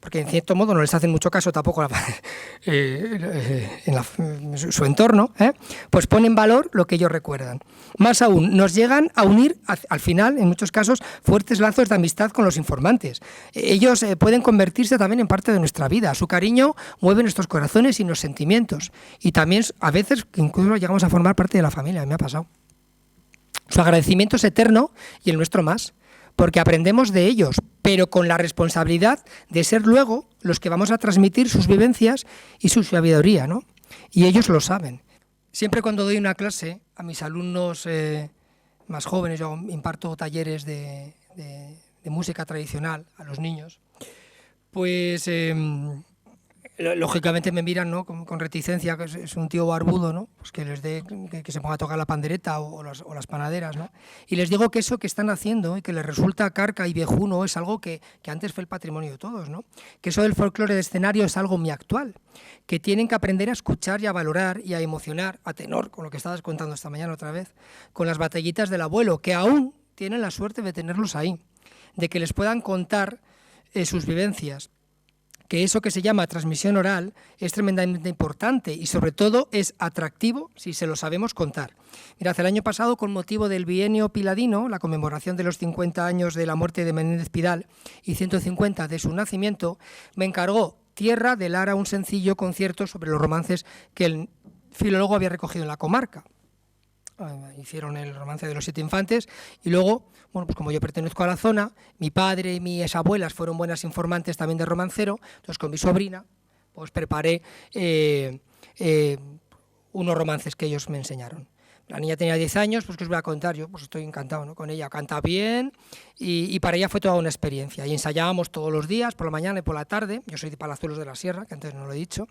porque en cierto modo no les hacen mucho caso tampoco su entorno, pues pone en valor lo que ellos recuerdan. Más aún, nos llegan a unir al final, en muchos casos, fuertes lazos de amistad con los informantes. Ellos pueden convertirse también en parte de nuestra vida. Su cariño mueve nuestros corazones y nuestros sentimientos. Y también a veces incluso llegamos a formar parte de la familia, me ha pasado. Su agradecimiento es eterno y el nuestro más, porque aprendemos de ellos, pero con la responsabilidad de ser luego los que vamos a transmitir sus vivencias y su sabiduría, ¿no? Y ellos lo saben. Siempre cuando doy una clase a mis alumnos más jóvenes, yo imparto talleres de música tradicional a los niños, pues lógicamente me miran, ¿no?, con reticencia, que es un tío barbudo, ¿no?, pues que les dé, que se ponga a tocar la pandereta o las panaderas, ¿no? Y les digo que eso que están haciendo y que les resulta carca y viejuno es algo que antes fue el patrimonio de todos, ¿no? Que eso del folclore de escenario es algo muy actual, que tienen que aprender a escuchar y a valorar y a emocionar, a tenor, con lo que estabas contando esta mañana otra vez, con las batallitas del abuelo, que aún tienen la suerte de tenerlos ahí, de que les puedan contar sus vivencias, que eso que se llama transmisión oral es tremendamente importante y sobre todo es atractivo si se lo sabemos contar. Mirad, el año pasado, con motivo del bienio piladino, la conmemoración de los 50 años de la muerte de Menéndez Pidal y 150 de su nacimiento, me encargó Tierra de Lara un sencillo concierto sobre los romances que el filólogo había recogido en la comarca. Hicieron el romance de los 7 infantes y luego, bueno, pues como yo pertenezco a la zona, mi padre y mis abuelas fueron buenas informantes también de romancero, entonces con mi sobrina pues preparé unos romances que ellos me enseñaron. La niña tenía 10 años, pues que os voy a contar, yo pues estoy encantado, ¿no?, con ella, canta bien y para ella fue toda una experiencia. Y ensayábamos todos los días, por la mañana y por la tarde. Yo soy de Palazuelos de la Sierra, que antes no lo he dicho,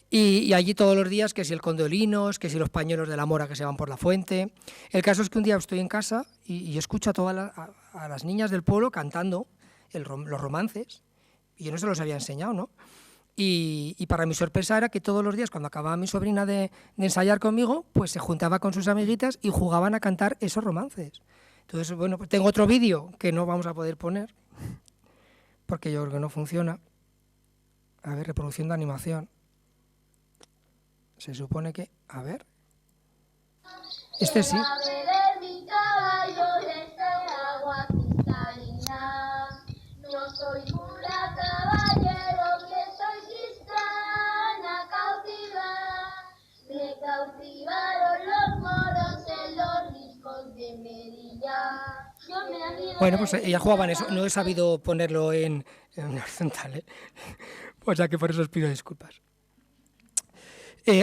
y allí todos los días, que si el condolinos, que si los pañuelos de la mora que se van por la fuente. El caso es que un día estoy en casa y escucho a las niñas del pueblo cantando los romances, y yo no se los había enseñado, ¿no? Y para mi sorpresa era que todos los días, cuando acababa mi sobrina de ensayar conmigo, pues se juntaba con sus amiguitas y jugaban a cantar esos romances. Entonces, bueno, pues tengo otro vídeo que no vamos a poder poner, porque yo creo que no funciona. A ver, reproducción de animación. Se supone que... A ver. Este sí. No soy pura caballero, que soy gitana cautiva. Me cautivaron los moros en los riscos de Melilla. Bueno, pues ya jugaban eso. No he sabido ponerlo en horizontal, ¿eh? O sea que por eso os pido disculpas.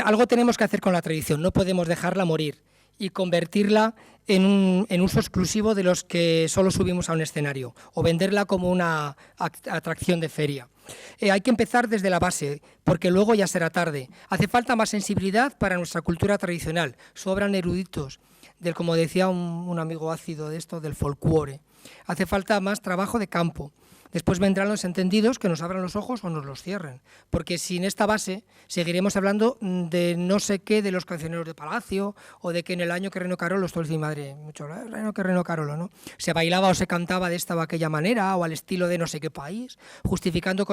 Algo tenemos que hacer con la tradición, no podemos dejarla morir y convertirla en uso exclusivo de los que solo subimos a un escenario o venderla como una atracción de feria. Hay que empezar desde la base, porque luego ya será tarde. Hace falta más sensibilidad para nuestra cultura tradicional. Sobran eruditos, como decía un amigo ácido de esto, del folclore. Hace falta más trabajo de campo. Después vendrán los entendidos que nos abran los ojos o nos los cierren, porque sin esta base seguiremos hablando de no sé qué, de los cancioneros de palacio, o de que en el año que reinó Carolo, esto es mi madre, mucho, el año que reinó Carolo, ¿no?, se bailaba o se cantaba de esta o aquella manera, o al estilo de no sé qué país, justificando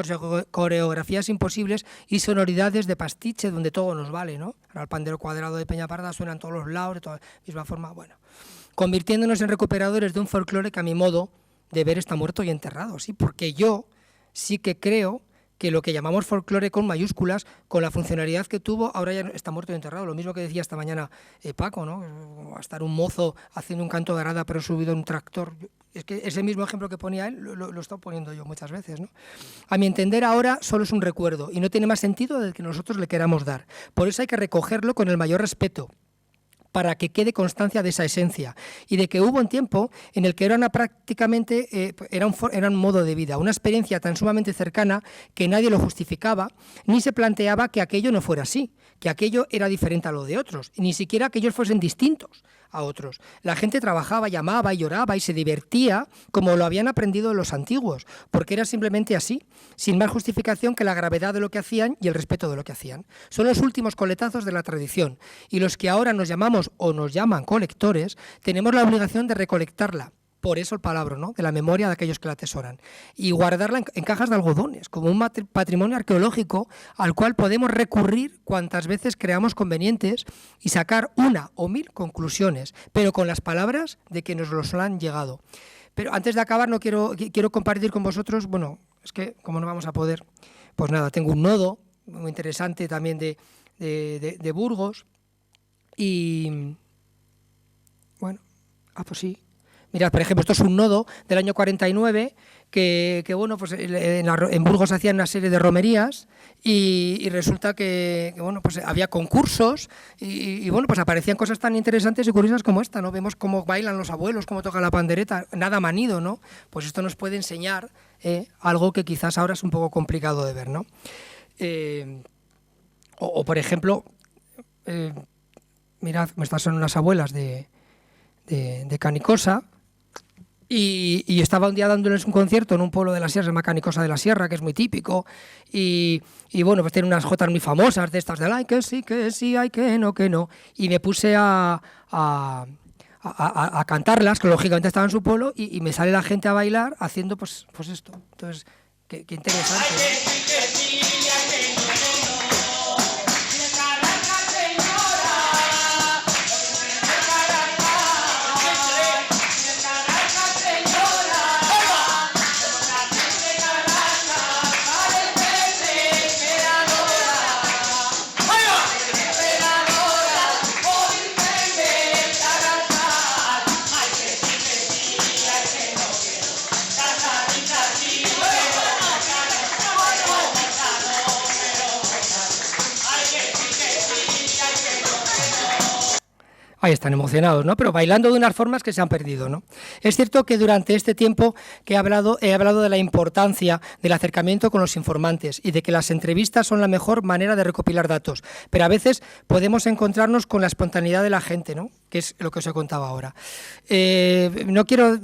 coreografías imposibles y sonoridades de pastiche donde todo nos vale, ¿no? Ahora el pandero cuadrado de Peñaparda suena en todos los lados, de toda la misma forma, bueno, convirtiéndonos en recuperadores de un folclore que a mi modo de ver está muerto y enterrado, sí, porque yo sí que creo que lo que llamamos folclore con mayúsculas, con la funcionalidad que tuvo, ahora ya está muerto y enterrado. Lo mismo que decía esta mañana Paco, ¿no? A estar un mozo haciendo un canto de arada pero subido en un tractor. Es que ese mismo ejemplo que ponía él lo he estado poniendo yo muchas veces, ¿no? A mi entender ahora solo es un recuerdo y no tiene más sentido del que nosotros le queramos dar. Por eso hay que recogerlo con el mayor respeto, para que quede constancia de esa esencia y de que hubo un tiempo en el que era un modo de vida, una experiencia tan sumamente cercana que nadie lo justificaba, ni se planteaba que aquello no fuera así, que aquello era diferente a lo de otros, y ni siquiera que ellos fuesen distintos a otros. La gente trabajaba, llamaba y lloraba y se divertía como lo habían aprendido los antiguos, porque era simplemente así, sin más justificación que la gravedad de lo que hacían y el respeto de lo que hacían. Son los últimos coletazos de la tradición, y los que ahora nos llamamos o nos llaman colectores, tenemos la obligación de recolectarla. Por eso el palabra, ¿no?, de la memoria de aquellos que la atesoran, y guardarla en cajas de algodones, como un patrimonio arqueológico al cual podemos recurrir cuantas veces creamos convenientes y sacar una o mil conclusiones, pero con las palabras de que nos los han llegado. Pero antes de acabar quiero compartir con vosotros, bueno, es que como no vamos a poder, pues nada, tengo un nodo muy interesante también de Burgos, y bueno, pues sí. Mirad, por ejemplo, esto es un nodo del año 49 que bueno, pues en Burgos hacían una serie de romerías y resulta que bueno, pues había concursos y bueno, pues aparecían cosas tan interesantes y curiosas como esta, ¿no? Vemos cómo bailan los abuelos, cómo tocan la pandereta, nada manido, ¿no? Pues esto nos puede enseñar algo que quizás ahora es un poco complicado de ver, ¿no? Por ejemplo, mirad, estas son unas abuelas de Canicosa. Y estaba un día dándoles un concierto en un pueblo de la Sierra, se llama Canicosa de la Sierra, que es muy típico, y bueno, pues tiene unas jotas muy famosas de estas del ay, que sí, ay, que no, y me puse a cantarlas, que lógicamente estaba en su pueblo, y me sale la gente a bailar haciendo pues esto. Entonces, qué interesante, ¿no? Ahí están emocionados, ¿no? Pero bailando de unas formas que se han perdido, ¿no? Es cierto que durante este tiempo que he hablado de la importancia del acercamiento con los informantes y de que las entrevistas son la mejor manera de recopilar datos, pero a veces podemos encontrarnos con la espontaneidad de la gente, ¿no? Que es lo que os he contado ahora. No quiero...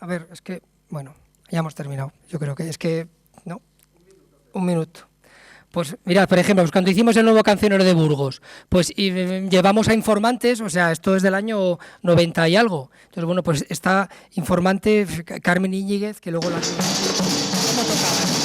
A ver, es que... Bueno, ya hemos terminado. Yo creo que es que... ¿No? Un minuto. Pues mirad, por ejemplo, pues cuando hicimos el nuevo cancionero de Burgos, pues llevamos a informantes, o sea, esto es del año 90 y algo. Entonces, bueno, pues está informante Carmen Íñiguez, que luego la... ¿Cómo tocaba?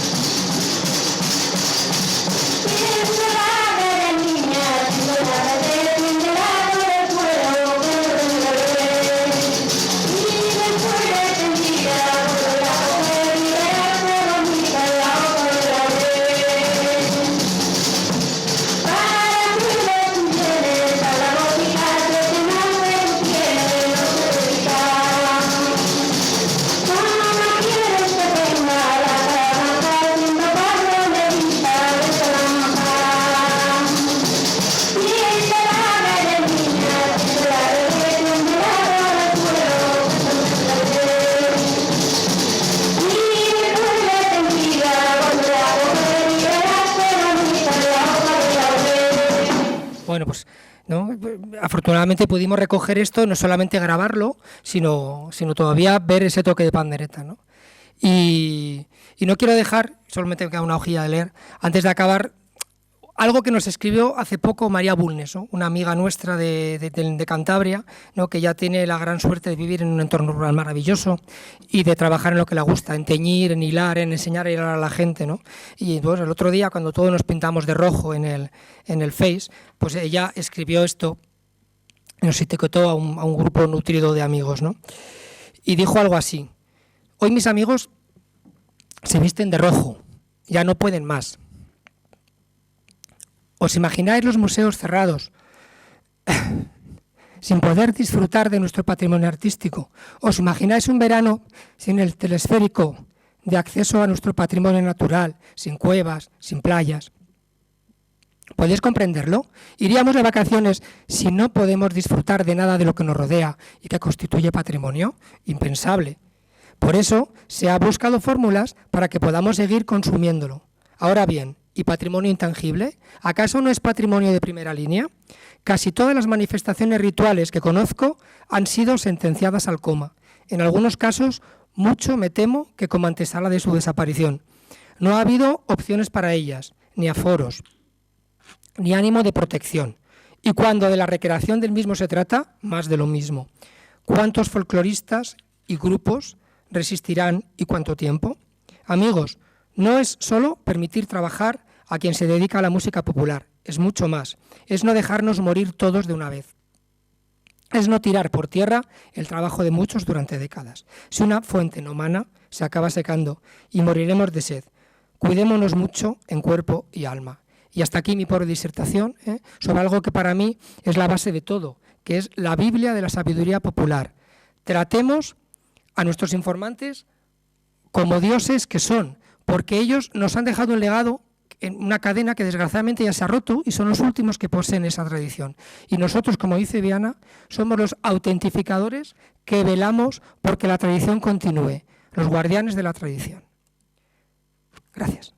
Bueno, pues ¿no? Afortunadamente pudimos recoger esto, no solamente grabarlo, sino todavía ver ese toque de pandereta, ¿no? Y no quiero dejar, solamente me queda una hojilla de leer, antes de acabar, algo que nos escribió hace poco María Bulnes, ¿no? Una amiga nuestra de Cantabria, ¿no? Que ya tiene la gran suerte de vivir en un entorno rural maravilloso y de trabajar en lo que le gusta, en teñir, en hilar, en enseñar a hilar a la gente, ¿no? Y bueno, el otro día, cuando todos nos pintamos de rojo en el Face, pues ella escribió esto, nos etiquetó a un grupo nutrido de amigos, ¿no? Y dijo algo así: hoy mis amigos se visten de rojo, ya no pueden más. ¿Os imagináis los museos cerrados sin poder disfrutar de nuestro patrimonio artístico? ¿Os imagináis un verano sin el telesférico de acceso a nuestro patrimonio natural, sin cuevas, sin playas? ¿Podéis comprenderlo? ¿Iríamos de vacaciones si no podemos disfrutar de nada de lo que nos rodea y que constituye patrimonio? Impensable. Por eso se ha buscado fórmulas para que podamos seguir consumiéndolo. Ahora bien, ¿y patrimonio intangible? ¿Acaso no es patrimonio de primera línea? Casi todas las manifestaciones rituales que conozco han sido sentenciadas al coma. En algunos casos, mucho me temo que como antesala de su desaparición. No ha habido opciones para ellas, ni aforos, ni ánimo de protección. Y cuando de la recreación del mismo se trata, más de lo mismo. ¿Cuántos folcloristas y grupos resistirán y cuánto tiempo? Amigos, no es solo permitir trabajar a quien se dedica a la música popular, es mucho más. Es no dejarnos morir todos de una vez. Es no tirar por tierra el trabajo de muchos durante décadas. Si una fuente no mana, se acaba secando y moriremos de sed. Cuidémonos mucho en cuerpo y alma. Y hasta aquí mi pobre disertación sobre algo que para mí es la base de todo, que es la Biblia de la sabiduría popular. Tratemos a nuestros informantes como dioses que son, porque ellos nos han dejado un legado en una cadena que desgraciadamente ya se ha roto y son los últimos que poseen esa tradición. Y nosotros, como dice Viana, somos los autentificadores que velamos porque la tradición continúe, los guardianes de la tradición. Gracias.